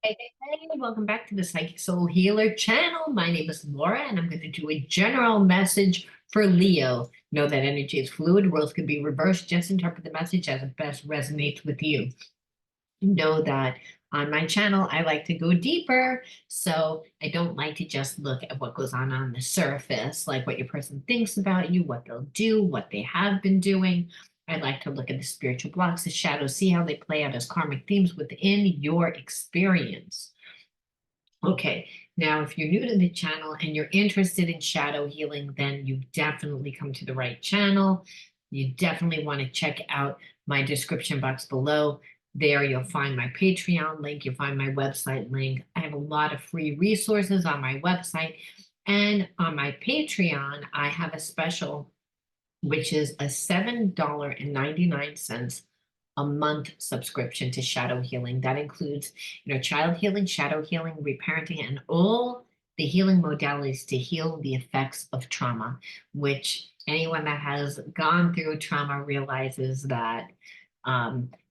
Hey, welcome back to the Psychic Soul Healer channel. My name is Laura, and I'm going to do a general message for Leo. Know that energy is fluid, roles can be reversed. Just interpret the message as it best resonates with you. Know that on my channel, I like to go deeper. So I don't like to just look at what goes on the surface, like what your person thinks about you, what they'll do, what they have been doing. I like to look at the spiritual blocks, the shadows, see how they play out as karmic themes within your experience. Okay, now if you're new to the channel and you're interested in shadow healing, then you've definitely come to the right channel. You definitely want to check out my description box below. There you'll find my Patreon link, you'll find my website link. I have a lot of free resources on my website. And on my Patreon, I have a special, which is a $7.99 a month subscription to shadow healing. That includes, child healing, shadow healing, reparenting, and all the healing modalities to heal the effects of trauma, which anyone that has gone through trauma realizes that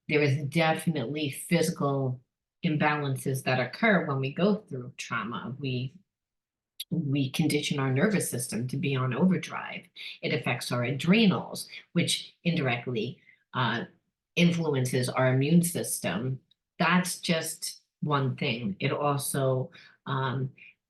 there is definitely physical imbalances that occur when we go through trauma. We condition our nervous system to be on overdrive. It affects our adrenals, which indirectly influences our immune system. That's just one thing. It also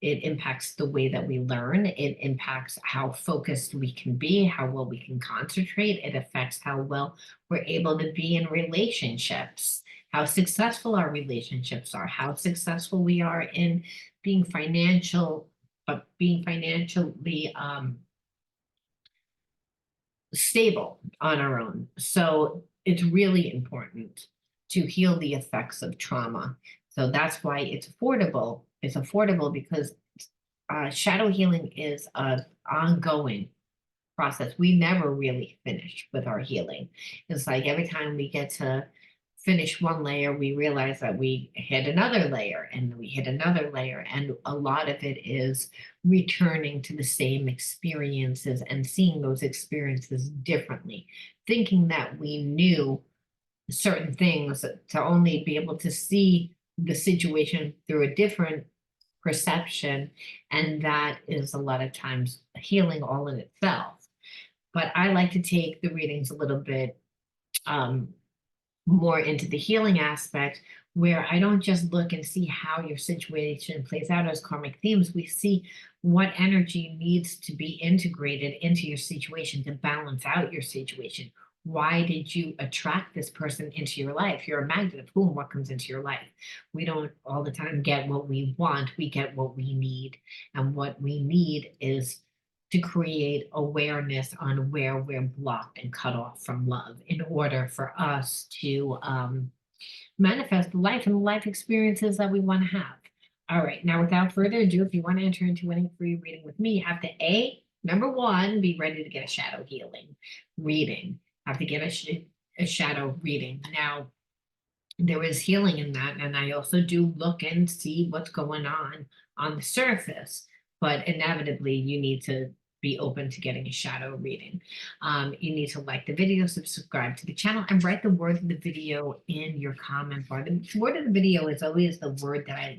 it impacts the way that we learn. It impacts how focused we can be, how well we can concentrate. It affects how well we're able to be in relationships, how successful our relationships are, how successful we are in being being financially stable on our own. So it's really important to heal the effects of trauma. So that's why it's affordable. It's affordable because shadow healing is an ongoing process. We never really finish with our healing. It's like every time we get to finish one layer, we realize that we hit another layer and we hit another layer. And a lot of it is returning to the same experiences and seeing those experiences differently, thinking that we knew certain things to only be able to see the situation through a different perception. And that is a lot of times healing all in itself. But I like to take the readings a little bit more into the healing aspect, where I don't just look and see how your situation plays out as karmic themes. We see what energy needs to be integrated into your situation to balance out your situation. Why did you attract this person into your life? You're a magnet of whom what comes into your life. We don't all the time get what we want, we get what we need. And what we need is to create awareness on where we're blocked and cut off from love in order for us to manifest the life and the life experiences that we want to have. All right, now without further ado, if you want to enter into any free reading with me, you have to number one, be ready to get a shadow healing reading. Have to get a shadow reading. Now, there is healing in that, and I also do look and see what's going on the surface, but inevitably you need to be open to getting a shadow reading. You need to like the video, subscribe to the channel, and write the word of the video in your comment bar. The word of the video is always the word that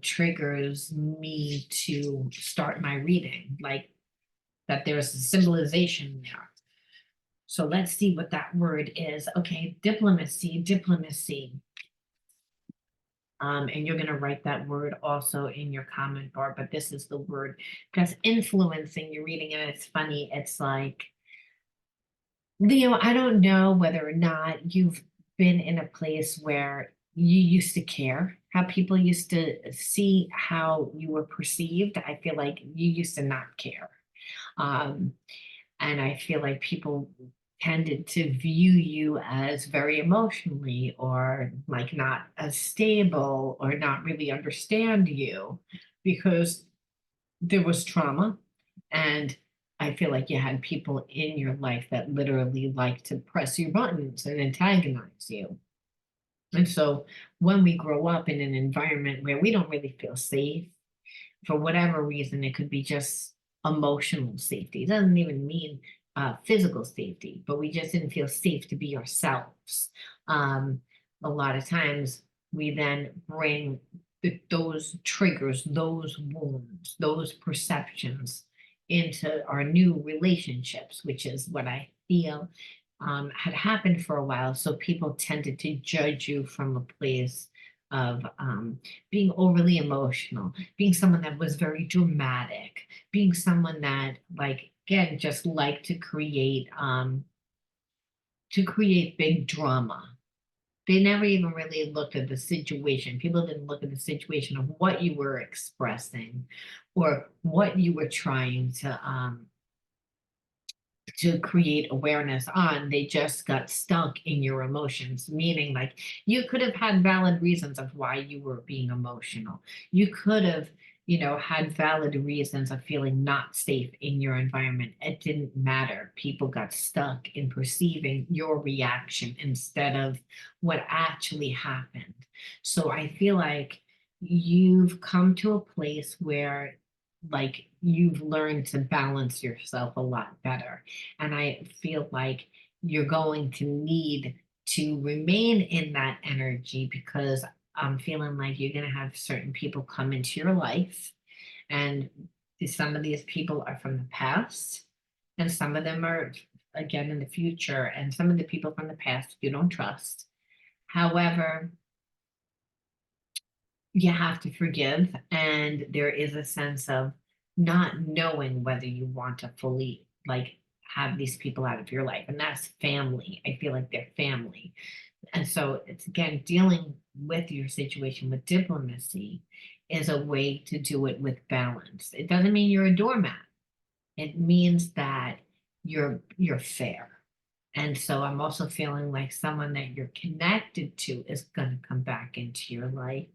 triggers me to start my reading, like that there's a symbolization there. So let's see what that word is. Okay, diplomacy, diplomacy. And you're going to write that word also in your comment bar, but this is the word because influencing your reading. And it's funny, it's like, Leo, I don't know whether or not you've been in a place where you used to care, how people used to see how you were perceived. I feel like you used to not care. Um, and I feel like people tended to view you as very emotionally or like not as stable or not really understand you because there was trauma. And I feel like you had people in your life that literally like to press your buttons and antagonize you. And so when we grow up in an environment where we don't really feel safe, for whatever reason, it could be just emotional safety. It doesn't even mean physical safety, but we just didn't feel safe to be ourselves. A lot of times we then bring those triggers, those wounds, those perceptions into our new relationships, which is what I feel had happened for a while. So people tended to judge you from a place of being overly emotional, being someone that was very dramatic, being someone that, like, again, just liked to create big drama. They never even really looked at the situation. People didn't look at the situation of what you were expressing or what you were trying to create awareness on. They just got stuck in your emotions, meaning, like, you could have had valid reasons of why you were being emotional. You could have, had valid reasons of feeling not safe in your environment. It didn't matter. People got stuck in perceiving your reaction instead of what actually happened. So I feel like you've come to a place where, like, you've learned to balance yourself a lot better. And I feel like you're going to need to remain in that energy, because I'm feeling like you're going to have certain people come into your life. And some of these people are from the past, and some of them are, again, in the future. And some of the people from the past you don't trust. However, you have to forgive, and there is a sense of not knowing whether you want to fully, like, have these people out of your life, and that's family. I feel like they're family. And so it's, again, dealing with your situation with diplomacy is a way to do it with balance. It doesn't mean you're a doormat. It means that you're fair. And so I'm also feeling like someone that you're connected to is going to come back into your life.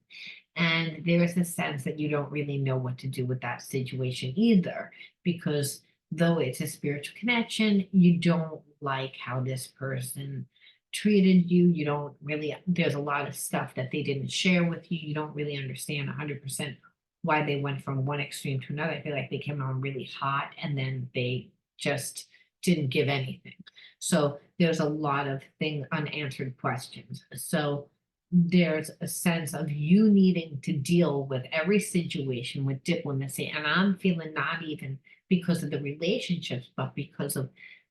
And there is a sense that you don't really know what to do with that situation either, because though it's a spiritual connection, you don't like how this person treated you. You don't really, there's a lot of stuff that they didn't share with you. You don't really understand 100% why they went from one extreme to another. I feel like they came on really hot and then they just didn't give anything. So there's a lot of unanswered questions. So there's a sense of you needing to deal with every situation with diplomacy. And I'm feeling not even because of the relationships, but because of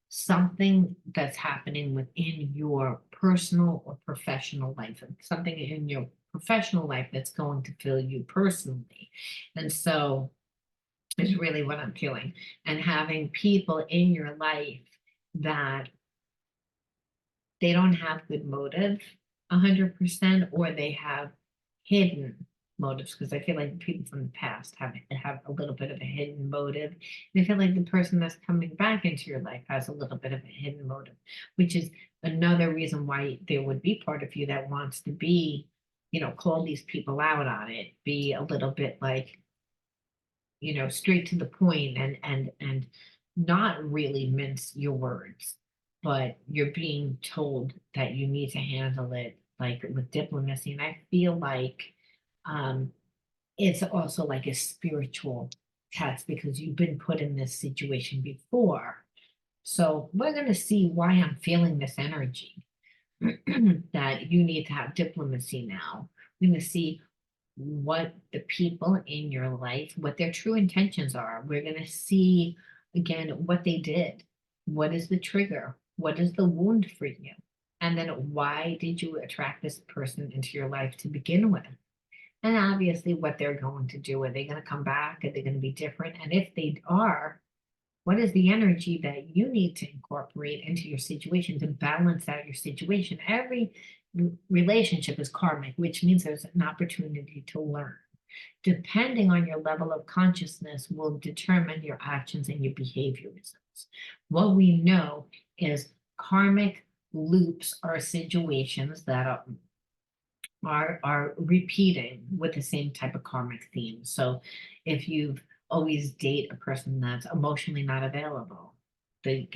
something that's happening within your personal or professional life, and something in your professional life that's going to fill you personally. And so is really what I'm feeling. And having people in your life that they don't have good motive 100%, or they have hidden motives, because I feel like people from the past have a little bit of a hidden motive. And I feel like the person that's coming back into your life has a little bit of a hidden motive, which is another reason why there would be part of you that wants to be, call these people out on it, be a little bit like, straight to the point, and not really mince your words, but you're being told that you need to handle it, like, with diplomacy. And I feel like um it's also like a spiritual test, because you've been put in this situation before. So we're going to see why I'm feeling this energy that you need to have diplomacy now. We're going to see what the people in your life, what their true intentions are. We're going to see, again, what they did. What is the trigger? What is the wound for you? And then why did you attract this person into your life to begin with? And obviously, what they're going to do. Are they going to come back? Are they going to be different? And if they are, what is the energy that you need to incorporate into your situation to balance out your situation? Every relationship is karmic, which means there's an opportunity to learn. Depending on your level of consciousness will determine your actions and your behaviorisms. What we know is karmic loops are situations that are repeating with the same type of karmic theme. So if you've always date a person that's emotionally not available, the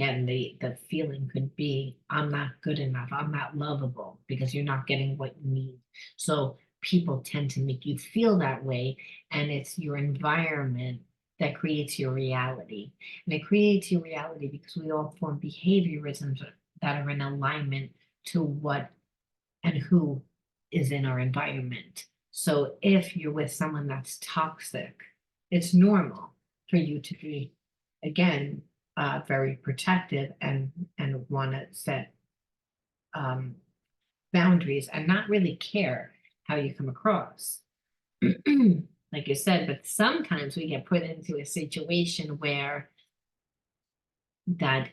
feeling could be, I'm not good enough, I'm not lovable, because you're not getting what you need. So people tend to make you feel that way, and it's your environment that creates your reality. And it creates your reality because we all form behaviorisms that are in alignment to what and who is in our environment. So if you're with someone that's toxic, it's normal for you to be, again, very protective and want to set um, boundaries and not really care how you come across. Like you said, but sometimes we get put into a situation where that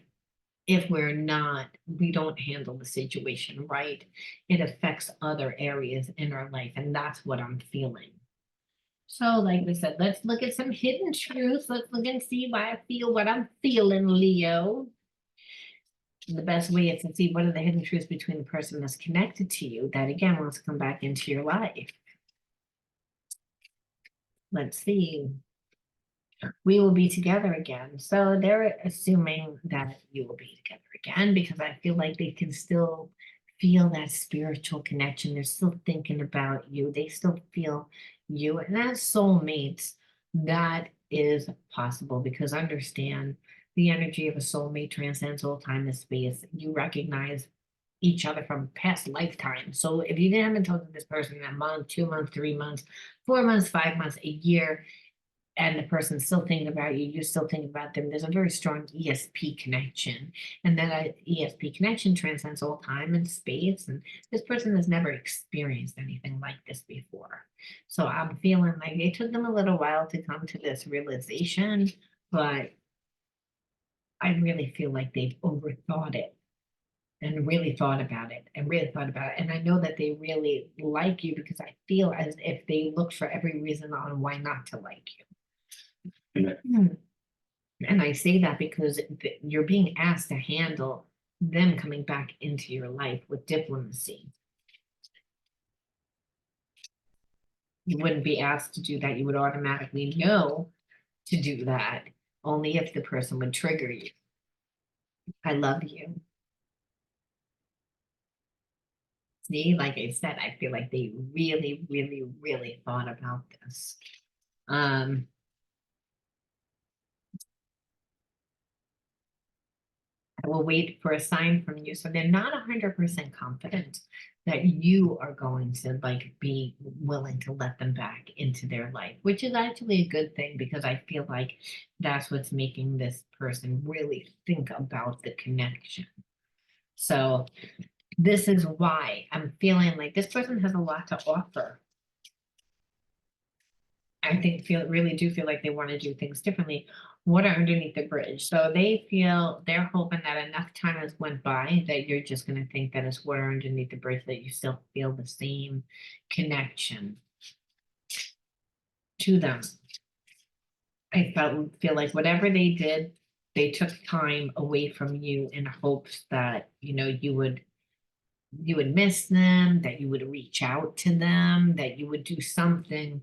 if we don't handle the situation right, it affects other areas in our life. And that's what I'm feeling. So, like we said, let's look at some hidden truths. Let's look and see why I feel what I'm feeling, Leo. The best way is to see what are the hidden truths between the person that's connected to you that again wants to come back into your life. Let's see. We will be together again. So they're assuming that you will be together again because I feel like they can still feel that spiritual connection. They're still thinking about you. They still feel you. And as soulmates, that is possible because understand the energy of a soulmate transcends all time and space. You recognize each other from past lifetimes. So if you haven't talked to this person in a month, 2 months, 3 months, 4 months, 5 months, a year, and the person's still thinking about you, you're still thinking about them, there's a very strong ESP connection. And that ESP connection transcends all time and space. And this person has never experienced anything like this before. So I'm feeling like it took them a little while to come to this realization, but I really feel like they've overthought it and really thought about it and really thought about it. And I know that they really like you because I feel as if they look for every reason on why not to like you. And I say that because you're being asked to handle them coming back into your life with diplomacy. You wouldn't be asked to do that. You would automatically know to do that only if the person would trigger you. I love you. See, like I said, I feel like they really, really, really thought about this. I will wait for a sign from you. So they're not 100% confident that you are going to like be willing to let them back into their life, which is actually a good thing because I feel like that's what's making this person really think about the connection. So this is why I'm feeling like this person has a lot to offer. I think really do feel like they want to do things differently. What are underneath the bridge? So they're hoping that enough time has went by that you're just going to think that it's water underneath the bridge, that you still feel the same connection to them. I feel like whatever they did, they took time away from you in hopes that you would miss them, that you would reach out to them, that you would do something,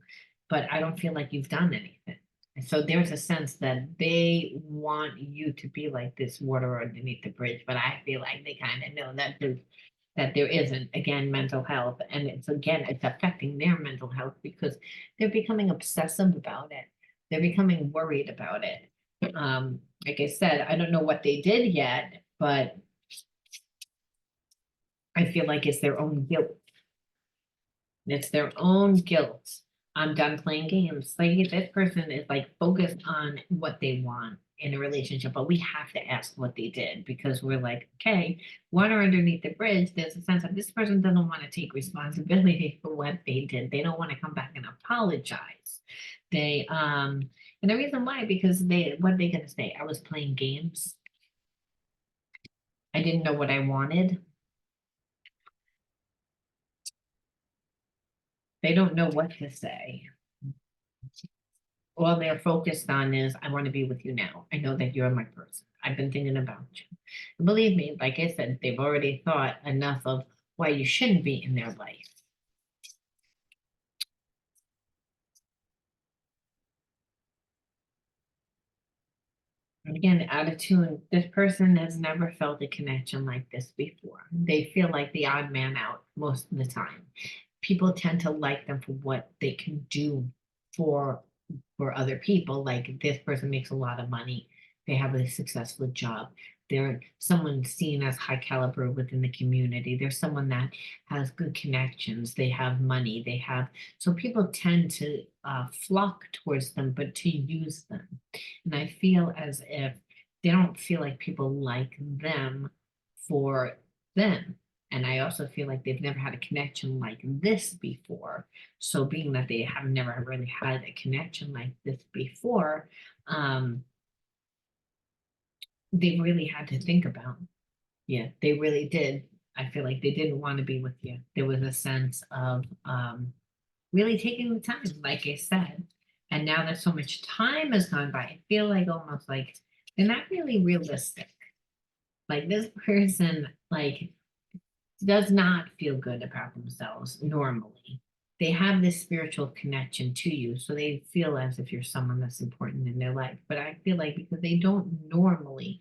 but I don't feel like you've done anything. And so there's a sense that they want you to be like this water underneath the bridge, but I feel like they kind of know that there isn't, again, mental health. And it's affecting their mental health because they're becoming obsessive about it. They're becoming worried about it. Like I said, I don't know what they did yet, but I feel like it's their own guilt. It's their own guilt. I'm done playing games. Like this person is like focused on what they want in a relationship, but we have to ask what they did because we're like, okay, water underneath the bridge. There's a sense that this person doesn't want to take responsibility for what they did. They don't want to come back and apologize. And the reason why, because what are they gonna say? I was playing games. I didn't know what I wanted. They don't know what to say. All they're focused on is, I want to be with you now. I know that you're my person. I've been thinking about you. And believe me, like I said, they've already thought enough of why you shouldn't be in their life. And again, out of tune, this person has never felt a connection like this before. They feel like the odd man out most of the time. People tend to like them for what they can do for other people. Like this person makes a lot of money. They have a successful job. they're someone seen as high caliber within the community. They're someone that has good connections. They have money. They have, so people tend to flock towards them, but to use them. And I feel as if they don't feel like people like them for them. And I also feel like they've never had a connection like this before. So being that they have never really had a connection like this before, they really had to think about. Yeah, they really did. I feel like they didn't want to be with you. There was a sense of really taking the time, like I said. And now that so much time has gone by, I feel like almost like they're not really realistic. Like this person, like does not feel good about themselves normally. They have this spiritual connection to you, so they feel as if you're someone that's important in their life. But I feel like because they don't normally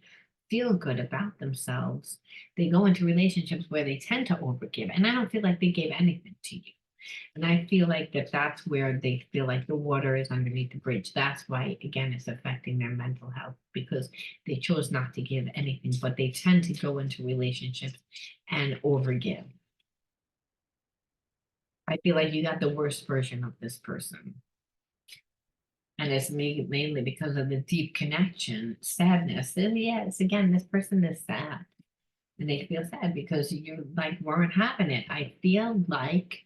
feel good about themselves, they go into relationships where they tend to overgive. And I don't feel like they gave anything to you. And I feel like that's where they feel like the water is underneath the bridge. That's why, again, it's affecting their mental health because they chose not to give anything, but they tend to go into relationships and overgive. I feel like you got the worst version of this person. And it's mainly because of the deep connection, sadness. And yes, again, this person is sad. And they feel sad because you like weren't having it. I feel like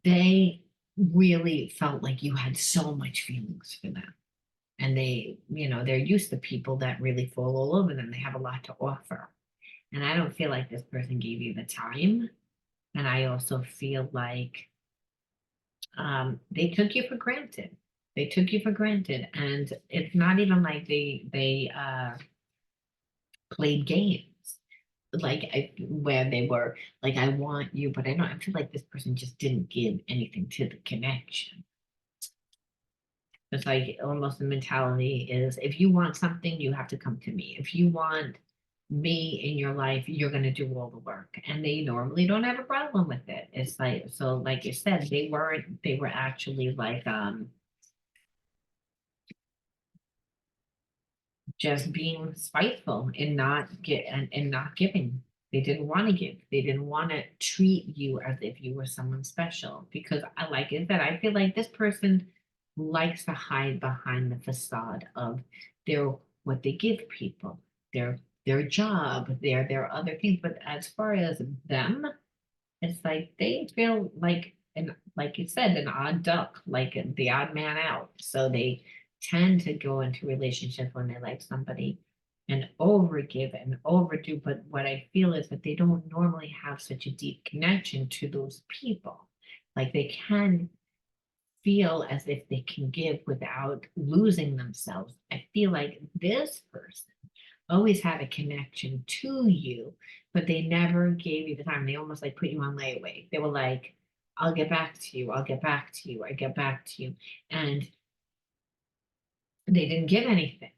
they really felt like you had so much feelings for them. And they, they're used to people that really fall all over them. They have a lot to offer. And I don't feel like this person gave you the time. And I also feel like they took you for granted. They took you for granted. And it's not even like they played games. Like where they were like, I want you, but I feel like this person just didn't give anything to the connection. It's like almost the mentality is if you want something, you have to come to me. If you want me in your life, you're going to do all the work. And they normally don't have a problem with it. It's like, so like you said, they were actually like, just being spiteful and not get and not giving. They didn't want to give. They didn't want to treat you as if you were someone special. Because I like it that I feel like this person likes to hide behind the facade of their what they give people, their job, their other things. But as far as them, it's like they feel like, and like you said, an odd duck, like the odd man out. So they tend to go into relationships when they like somebody and overgive and overdo. But what I feel is that they don't normally have such a deep connection to those people. Like they can feel as if they can give without losing themselves. I feel like this person always had a connection to you, but they never gave you the time. They almost like put you on layaway. They were like, I'll get back to you, I'll get back to you, I get back to you. And they didn't give anything.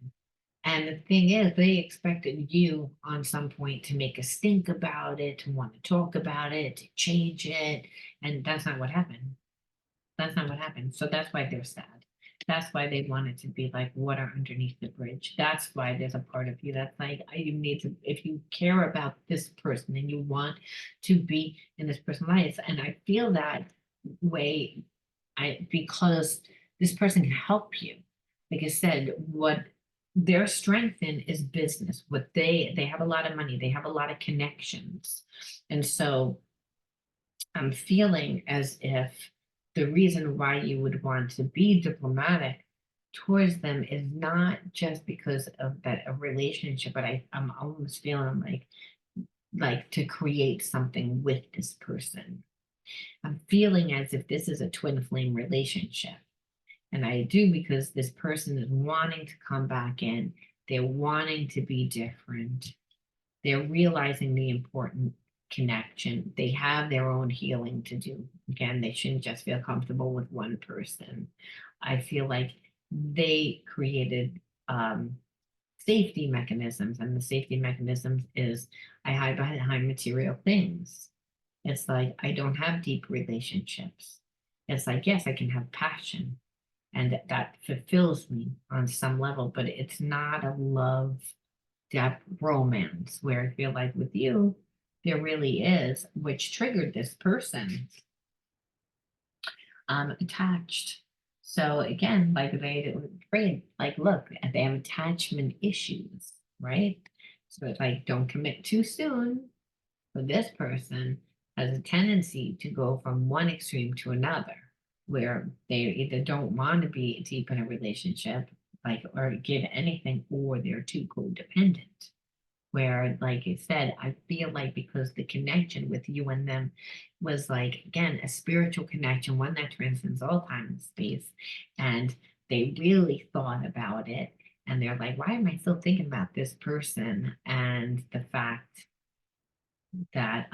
And the thing is, they expected you on some point to make a stink about it, to want to talk about it, to change it. And that's not what happened. That's not what happened. So that's why they're sad. That's why they wanted to be like water underneath the bridge. That's why there's a part of you that's like, you need to, if you care about this person and you want to be in this person's life. And I feel that way because this person can help you. Like I said, what their strength in is business. What they have a lot of money, they have a lot of connections. And so I'm feeling as if the reason why you would want to be diplomatic towards them is not just because of that a relationship, but I'm almost feeling like to create something with this person. I'm feeling as if this is a twin flame relationship. And I do because this person is wanting to come back in. They're wanting to be different. They're realizing the important connection. They have their own healing to do. Again, they shouldn't just feel comfortable with one person. I feel like they created safety mechanisms, and the safety mechanisms is I hide behind material things. It's like I don't have deep relationships. It's like, yes, I can have passion, and that fulfills me on some level, but it's not a love depth romance, where I feel like with you, there really is, which triggered this person, attached. So again, like they afraid, like, look, they have attachment issues, right? So it's like, don't commit too soon. But this person has a tendency to go from one extreme to another, where they either don't want to be deep in a relationship, like, or give anything, or they're too codependent. Where, like I said, I feel like because the connection with you and them was like, again, a spiritual connection, one that transcends all time and space. And they really thought about it. And they're like, why am I still thinking about this person? And the fact that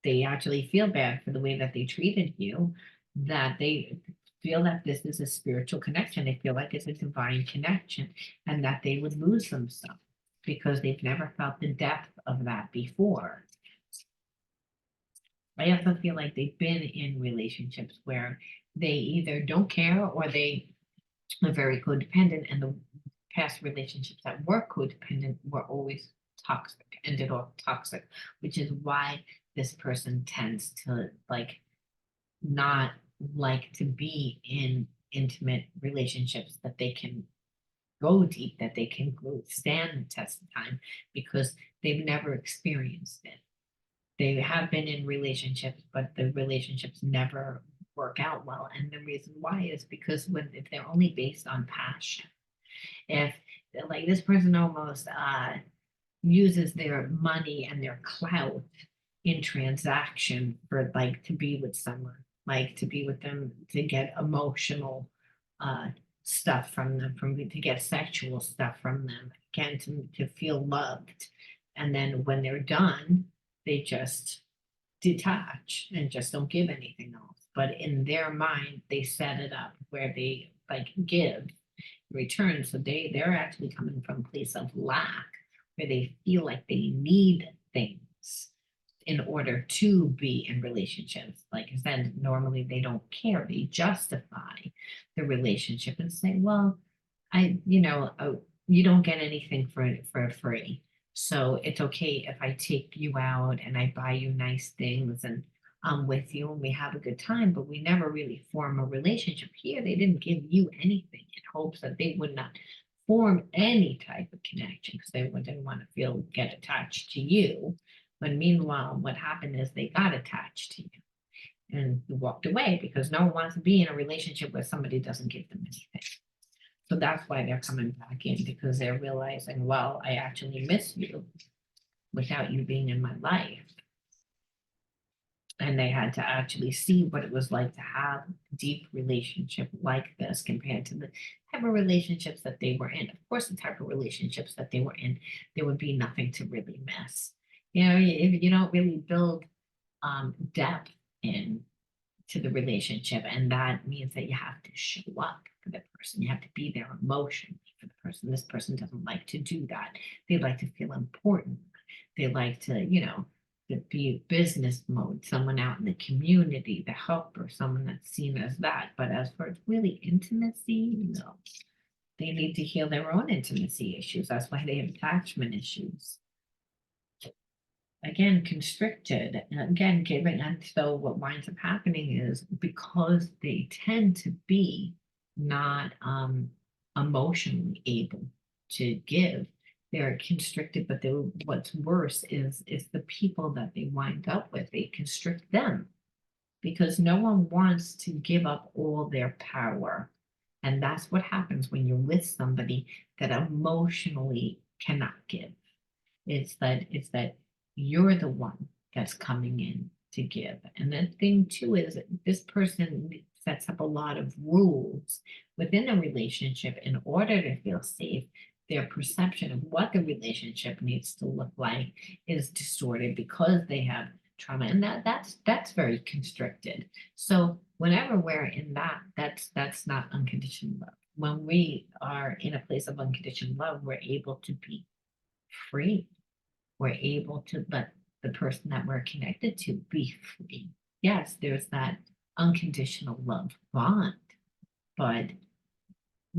they actually feel bad for the way that they treated you, that they feel that this is a spiritual connection. They feel like it's a divine connection and that they would lose themselves because they've never felt the depth of that before. I also feel like they've been in relationships where they either don't care or they are very codependent, and the past relationships that were codependent were always toxic, ended off toxic, which is why this person tends to like not like to be in intimate relationships that they can go deep, that they can go stand the test of time, because they've never experienced it. They have been in relationships, but the relationships never work out well. And the reason why is because if they're only based on passion, if like this person almost uses their money and their clout in transaction for like to be with someone, like to be with them, to get emotional uh stuff from them, from to get sexual stuff from them, again, to feel loved. And then when they're done, they just detach and just don't give anything else. But in their mind, they set it up where they like give return. So they're actually coming from a place of lack, where they feel like they need things in order to be in relationships. Like I said, normally they don't care. They justify the relationship and say, well, you don't get anything for free. So it's okay if I take you out and I buy you nice things and I'm with you and we have a good time, but we never really form a relationship. Here, they didn't give you anything in hopes that they would not form any type of connection because they didn't want to get attached to you. But meanwhile, what happened is they got attached to you and walked away because no one wants to be in a relationship where somebody doesn't give them anything. So that's why they're coming back in, because they're realizing, well, I actually miss you without you being in my life. And they had to actually see what it was like to have a deep relationship like this compared to the type of relationships that they were in. Of course, the type of relationships that they were in, there would be nothing to really miss. If you don't really build depth in to the relationship, and that means that you have to show up for the person. You have to be there emotionally for the person. This person doesn't like to do that. They like to feel important. They like to be business mode, someone out in the community, the helper, someone that's seen as that. But as far as really intimacy, no. They need to heal their own intimacy issues. That's why they have attachment issues. Again, constricted, and again, giving. And so what winds up happening is, because they tend to be not emotionally able to give, they're constricted. But what's worse is the people that they wind up with, they constrict them, because no one wants to give up all their power. And that's what happens when you're with somebody that emotionally cannot give. It's that you're the one that's coming in to give. And the thing too is that this person sets up a lot of rules within a relationship in order to feel safe. Their perception of what the relationship needs to look like is distorted because they have trauma, and that's very constricted. So whenever we're in that's not unconditional love. When we are in a place of unconditional love, we're able to be free. We're able to let the person that we're connected to be free. Yes, there's that unconditional love bond, but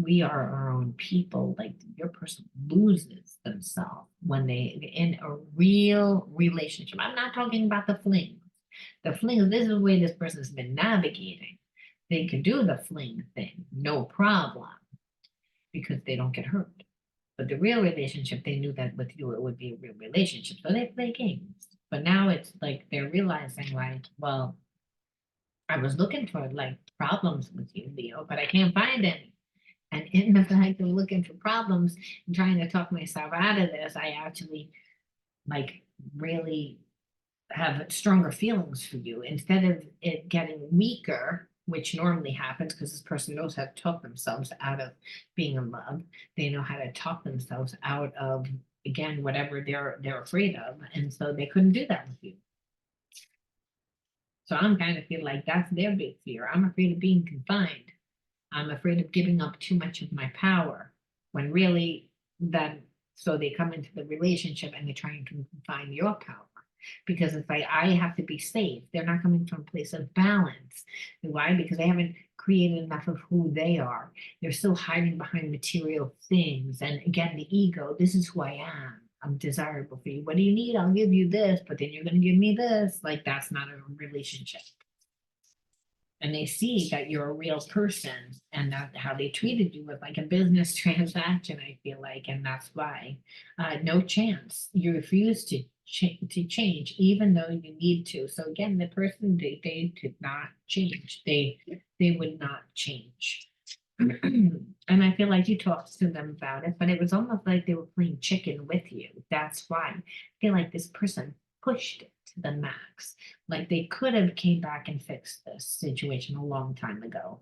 we are our own people. Like your person loses themselves when they in a real relationship. I'm not talking about the fling. The fling, this is the way this person's been navigating. They can do the fling thing, no problem, because they don't get hurt. But the real relationship, they knew that with you it would be a real relationship. So they play games. But now it's like they're realizing like, well, I was looking for like problems with you, Leo, but I can't find any. And in the fact of looking for problems and trying to talk myself out of this, I actually like really have stronger feelings for you instead of it getting weaker, which normally happens because this person knows how to talk themselves out of being in love. They know how to talk themselves out of again whatever they're afraid of, and so they couldn't do that with you. So I'm kind of feel like that's their big fear. I'm afraid of being confined. I'm afraid of giving up too much of my power when really then so they come into the relationship and they try and confine your power because it's like I have to be safe. They're not coming from a place of balance. Why? Because they haven't created enough of who they are. They're still hiding behind material things. And again, the ego, this is who I am. I'm desirable for you. What do you need? I'll give you this, but then you're going to give me this. Like that's not a relationship. And they see that you're a real person and that how they treated you was like a business transaction, I feel like, and that's why no chance. You refuse to change, even though you need to. So again, the person they did not change. They would not change. And I feel like you talked to them about it, but it was almost like they were playing chicken with you. That's why I feel like this person pushed it to the max. Like they could have came back and fixed this situation a long time ago.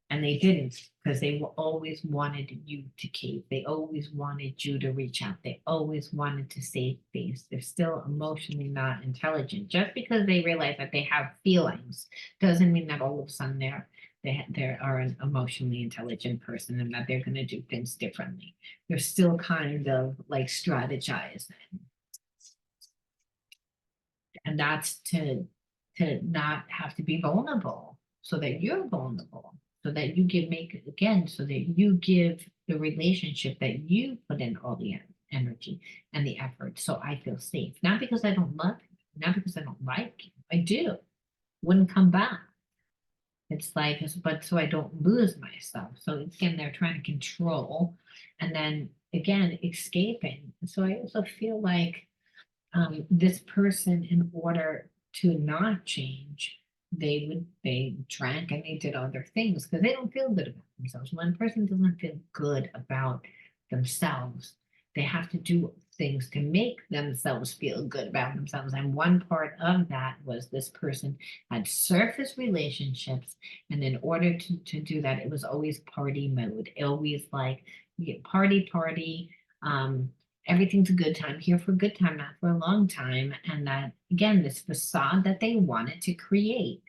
And they didn't because they always wanted you to cave. They always wanted you to reach out. They always wanted to save face. They're still emotionally not intelligent. Just because they realize that they have feelings doesn't mean that all of a sudden they are an emotionally intelligent person and that they're going to do things differently. They're still kind of like strategizing. And that's to not have to be vulnerable so that you're vulnerable so that you can make it again so that you give the relationship that you put in all the energy and the effort so I feel safe, not because I don't love you, not because I don't like you, I do, wouldn't come back. It's like but so I don't lose myself. So again they're trying to control and then again escaping. So I also feel like this person, in order to not change, they drank and they did other things because they don't feel good about themselves. When a person doesn't feel good about themselves, they have to do things to make themselves feel good about themselves. And one part of that was this person had surface relationships, and in order to do that, it was always party mode. Always like party, party. Everything's a good time, here for a good time, not for a long time. And that, again, this facade that they wanted to create.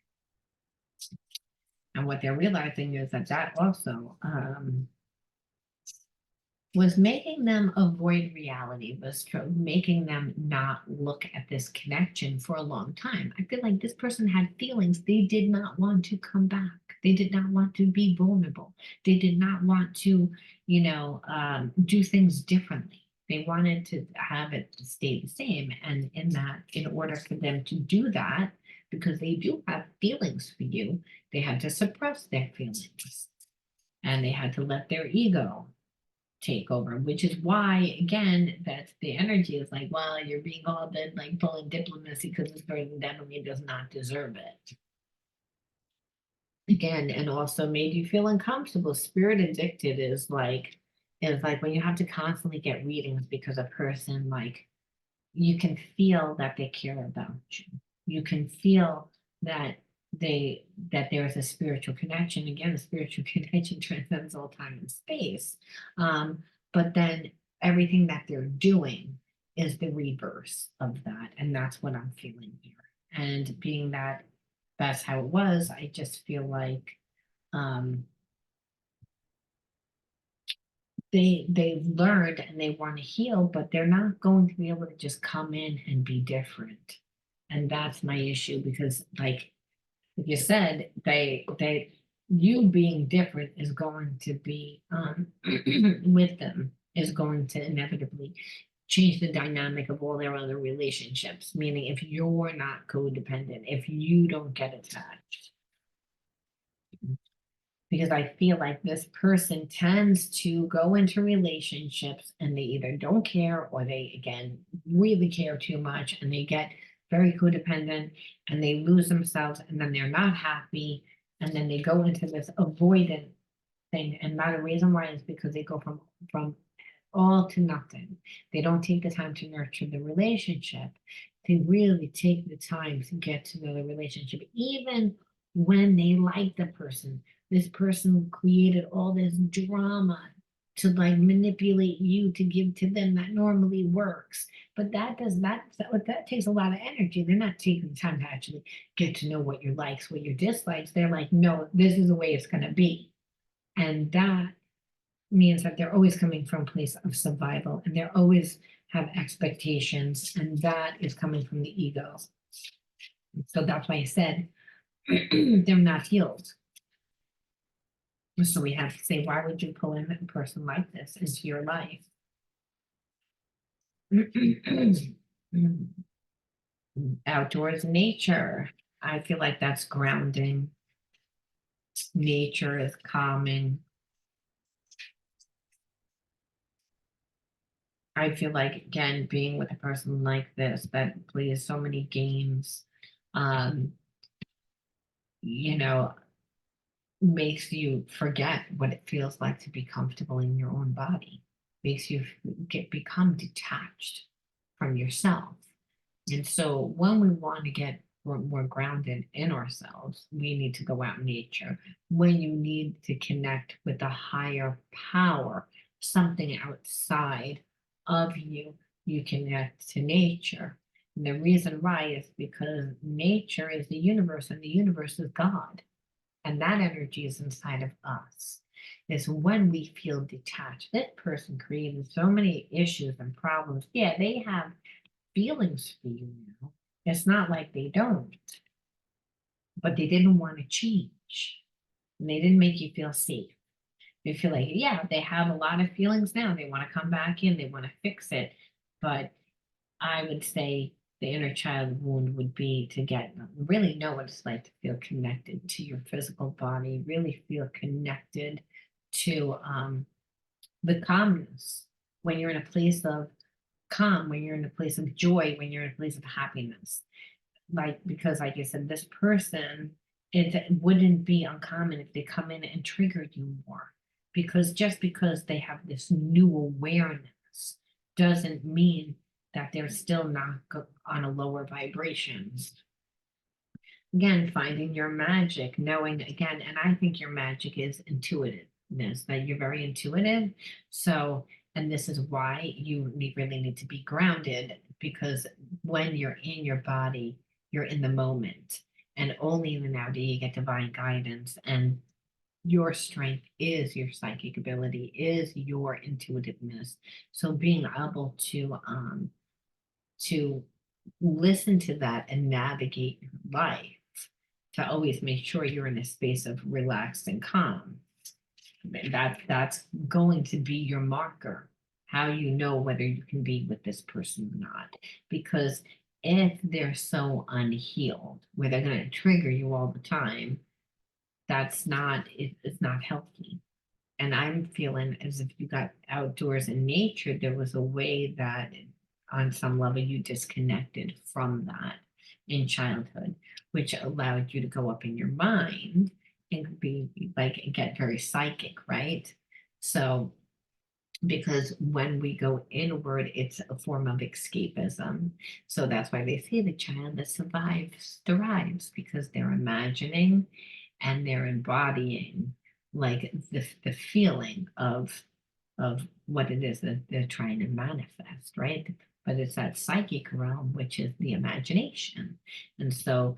And what they're realizing is that that also was making them avoid reality, was making them not look at this connection for a long time. I feel like this person had feelings. They did not want to come back. They did not want to be vulnerable. They did not want to, do things differently. They wanted to have it stay the same. And in that, in order for them to do that, because they do have feelings for you, they had to suppress their feelings and they had to let their ego take over, which is why, again, that the energy is like, well, you're being all the like pulling diplomacy because this person definitely does not deserve it. Again, and also made you feel uncomfortable. Spirit addicted is like when you have to constantly get readings because a person like you can feel that they care about you. You can feel that that there's a spiritual connection. Again, a spiritual connection transcends all time and space. But then everything that they're doing is the reverse of that. And that's what I'm feeling here. And being that that's how it was, I just feel like they've learned and they want to heal, but they're not going to be able to just come in and be different. And that's my issue because like you said, they you being different is going to be with them, is going to inevitably change the dynamic of all their other relationships. Meaning, if you're not codependent, if you don't get attached, because I feel like this person tends to go into relationships and they either don't care, or they, again, really care too much, and they get very codependent and they lose themselves, and then they're not happy, and then they go into this avoidant thing. And not a reason why is because they go from all to nothing. They don't take the time to nurture the relationship. They really take the time to get to know the relationship, even when they like the person. This person created all this drama to like manipulate you to give to them that normally works. But that takes a lot of energy. They're not taking the time to actually get to know what your likes, what your dislikes. They're like, no, this is the way it's gonna be. And that means that they're always coming from a place of survival, and they're always have expectations, and that is coming from the ego. So that's why I said they're not healed. So we have to say, why would you pull in a person like this into your life? Outdoors nature. I feel like that's grounding. Nature is calming. I feel like, again, being with a person like this that plays so many games, um, you know, makes you forget what it feels like to be comfortable in your own body, makes you become detached from yourself. And so when we want to get more grounded in ourselves, we need to go out in nature. When you need to connect with a higher power, something outside of you, you connect to nature. And the reason why is because nature is the universe, and the universe is God. And that energy is inside of us. Is when we feel detached. That person created so many issues and problems. Yeah, they have feelings for you now. It's not like they don't, but they didn't want to change. And they didn't make you feel safe. They feel like, yeah, they have a lot of feelings now. They want to come back in, they want to fix it. But I would say the inner child wound would be to get really know what it's like to feel connected to your physical body, really feel connected to the calmness when you're in a place of calm, when you're in a place of joy, when you're in a place of happiness. Like, because like I said, this person, it wouldn't be uncommon if they come in and triggered you more. Because just because they have this new awareness doesn't mean that they're still not on a lower vibration. Again, finding your magic, knowing again, and I think your magic is intuitiveness, that you're very intuitive. So, and this is why you really need to be grounded, because when you're in your body, you're in the moment, and only in the now do you get divine guidance. And your strength is your psychic ability, is your intuitiveness. So being able to listen to that and navigate life, to always make sure you're in a space of relaxed and calm. That's going to be your marker, how you know whether you can be with this person or not. Because if they're so unhealed, where they're going to trigger you all the time, it's not healthy. And I'm feeling as if you got outdoors in nature, there was a way that on some level you disconnected from that in childhood, which allowed you to go up in your mind and be like, get very psychic, right? So, because when we go inward, it's a form of escapism. So that's why they say the child that survives thrives, because they're imagining and they're embodying like the feeling of what it is that they're trying to manifest, right? But it's that psychic realm, which is the imagination. And so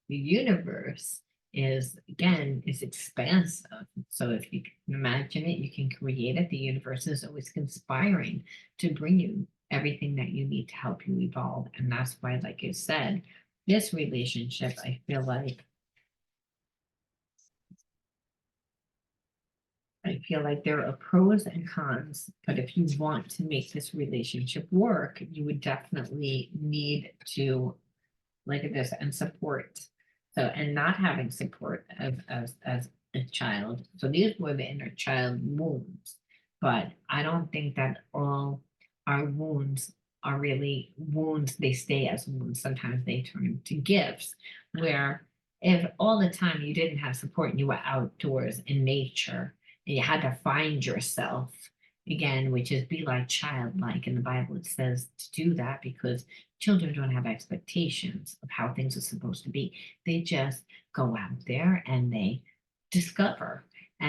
the universe is, again, is expansive. So if you can imagine it, you can create it. The universe is always conspiring to bring you everything that you need to help you evolve. And that's why, like I said, this relationship, I feel like I feel like there are pros and cons, but if you want to make this relationship work, you would definitely need to look at this and support. So, and not having support as a child. So these were the inner child wounds. But I don't think that all our wounds are really wounds. They stay as wounds. Sometimes they turn into gifts, where if all the time you didn't have support and you were outdoors in nature and you had to find yourself again, which is be like childlike. In the Bible, it says to do that because children don't have expectations of how things are supposed to be. They just go out there and discover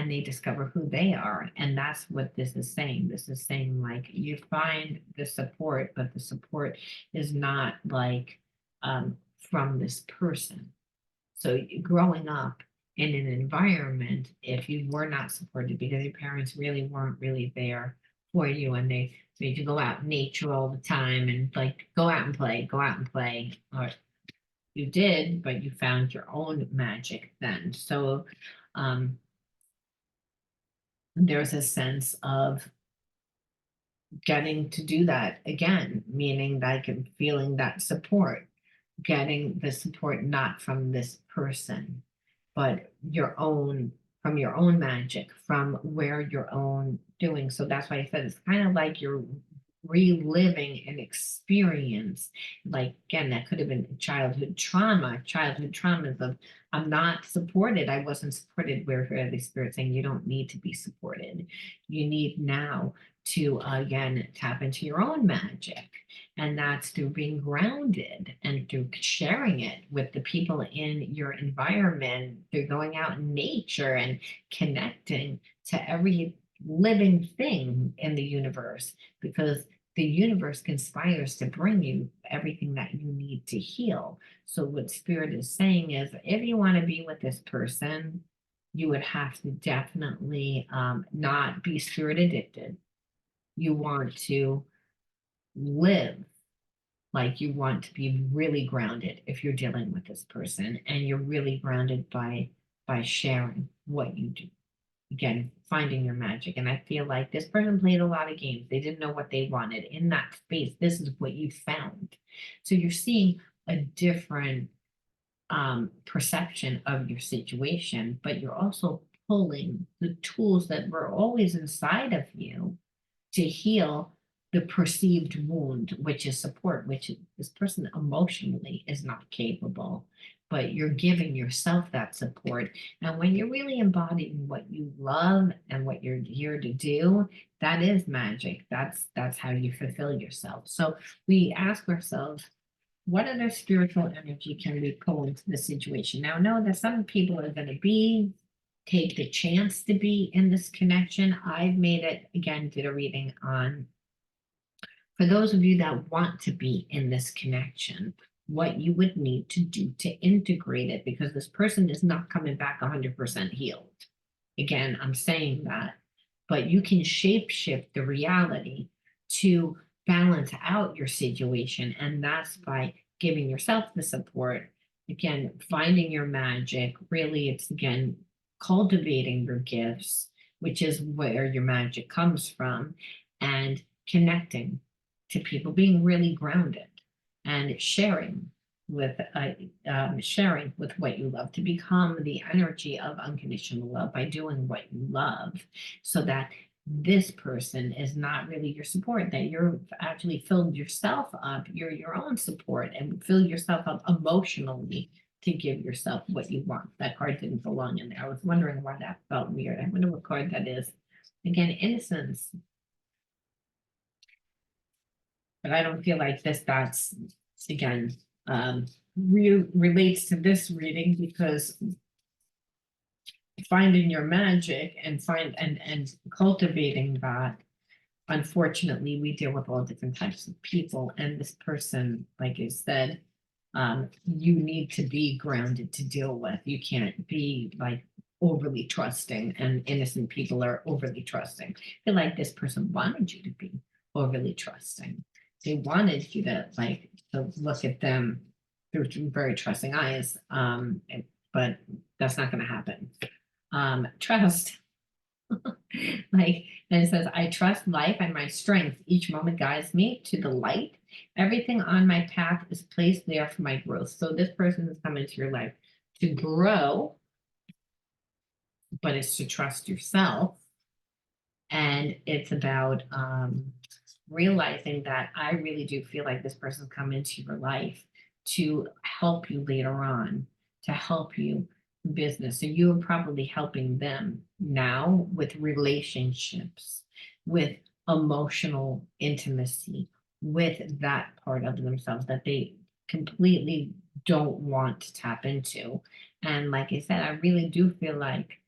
they discover who they are. And that's what this is saying. This is saying like you find the support, but the support is not like from this person. So growing up in an environment, if you were not supported because your parents really weren't really there for you and they made you go out in nature all the time and like go out and play, or you did, but you found your own magic then. So there's a sense of getting to do that again, meaning like feeling that support, getting the support not from this person, but your own, from your own magic, from where your own doing. So that's why I said it's kind of like you're reliving an experience. Like again, that could have been childhood trauma. Childhood traumas of I'm not supported. I wasn't supported. Where the spirit saying you don't need to be supported. You need now to again tap into your own magic, and that's through being grounded and through sharing it with the people in your environment, through going out in nature and connecting to every living thing in the universe, because the universe conspires to bring you everything that you need to heal. So what spirit is saying is if you want to be with this person, you would have to definitely not be spirit addicted. You want to live like you want to be really grounded if you're dealing with this person, and you're really grounded by sharing what you do, again finding your magic. And I feel like this person played a lot of games. They didn't know what they wanted in that space. This is what you found. So you're seeing a different perception of your situation, but you're also pulling the tools that were always inside of you to heal the perceived wound, which is support, which this person emotionally is not capable, but you're giving yourself that support. And when you're really embodying what you love and what you're here to do, that is magic. That's how you fulfill yourself. So we ask ourselves, what other spiritual energy can we pull into the situation? Now, know that some people are going to take the chance to be in this connection. I've made it, again, did a reading on, for those of you that want to be in this connection, what you would need to do to integrate it, because this person is not coming back 100% healed. Again, I'm saying that, but you can shape shift the reality to balance out your situation. And that's by giving yourself the support, again, finding your magic. Really, it's again, cultivating your gifts, which is where your magic comes from, and connecting to people, being really grounded and sharing with what you love, to become the energy of unconditional love by doing what you love, so that this person is not really your support, that you're actually filled yourself up, you're your own support, and fill yourself up emotionally to give yourself what you want. That card didn't belong in there. I was wondering why that felt weird. I wonder what card that is. Again, innocence. But I don't feel like that's again relates to this reading, because finding your magic and cultivating that, unfortunately we deal with all different types of people, and this person, like I said, you need to be grounded to deal with. You can't be like overly trusting, and innocent people are overly trusting. I feel like this person wanted you to be overly trusting. They wanted you to look at them through very trusting eyes, but that's not going to happen. Trust. Like, and it says, I trust life and my strength. Each moment guides me to the light. Everything on my path is placed there for my growth. So this person has come into your life to grow, but it's to trust yourself. And it's about realizing that I really do feel like this person's come into your life to help you later on, to help you in business. So you're probably helping them now with relationships, with emotional intimacy, with that part of themselves that they completely don't want to tap into. And like I said, I really do feel like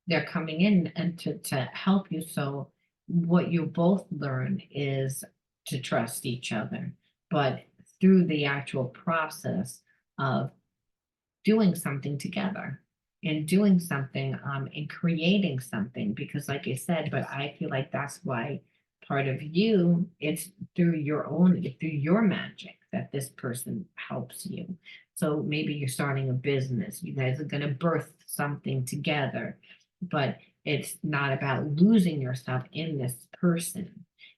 they're coming in and to help you. So what you both learn is to trust each other, but through the actual process of doing something together and doing something and creating something, because like I said, but I feel like that's why part of you, it's through your magic that this person helps you. So maybe you're starting a business, you guys are going to birth something together, but it's not about losing yourself in this person.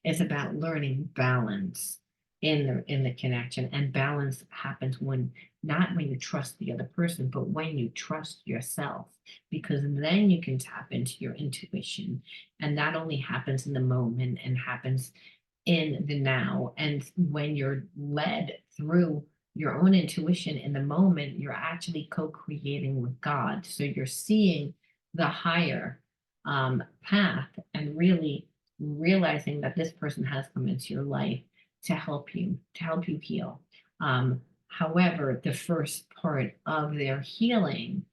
It's about learning balance in the connection. And balance happens when, not when you trust the other person, but when you trust yourself, because then you can tap into your intuition. And that only happens in the moment and happens in the now. And when you're led through your own intuition in the moment, you're actually co-creating with God. So you're seeing the higher path and really realizing that this person has come into your life to help you heal. However, the first part of their healing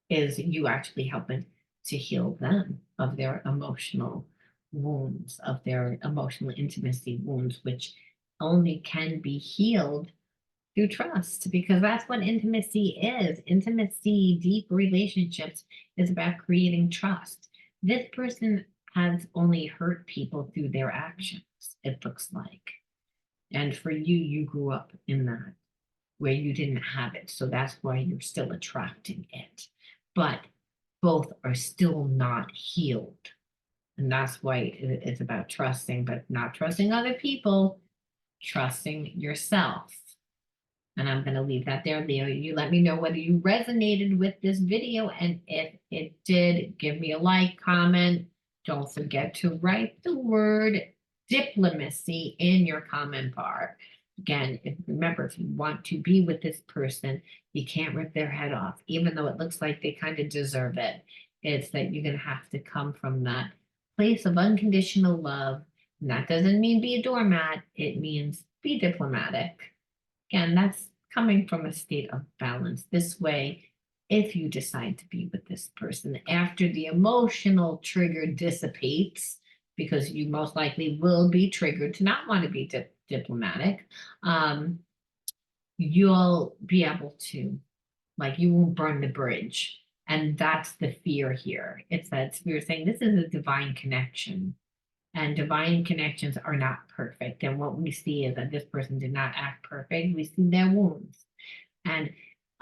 is you actually helping to heal them of their emotional wounds, of their emotional intimacy wounds, which only can be healed through trust, because that's what intimacy is. Intimacy, deep relationships is about creating trust. This person has only hurt people through their actions, it looks like. And for you, you grew up in that where you didn't have it. So that's why you're still attracting it. But both are still not healed. And that's why it's about trusting, but not trusting other people, trusting yourself. And I'm going to leave that there, Leo. You let me know whether you resonated with this video. And if it did, give me a like, comment. Don't forget to write the word diplomacy in your comment bar. Again, remember, if you want to be with this person, you can't rip their head off, even though it looks like they kind of deserve it. It's that you're going to have to come from that place of unconditional love. And that doesn't mean be a doormat. It means be diplomatic. Again, that's coming from a state of balance. This way, if you decide to be with this person after the emotional trigger dissipates, because you most likely will be triggered to not want to be diplomatic, you'll be able to, like, you won't burn the bridge. And that's the fear here. It's that spirit saying this is a divine connection. And divine connections are not perfect. And what we see is that this person did not act perfect. We see their wounds. And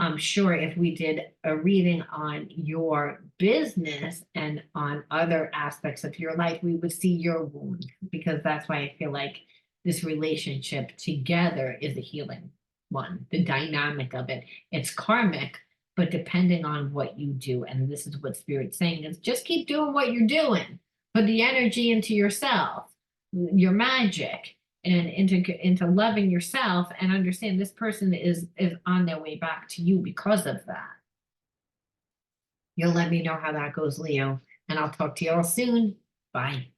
I'm sure if we did a reading on your business and on other aspects of your life, we would see your wound, because that's why I feel like this relationship together is a healing one. The dynamic of it, it's karmic, but depending on what you do. And this is what Spirit's saying is just keep doing what you're doing. Put the energy into yourself, your magic, and into loving yourself, and understand this person is on their way back to you because of that. You'll let me know how that goes, Leo, and I'll talk to you all soon. Bye.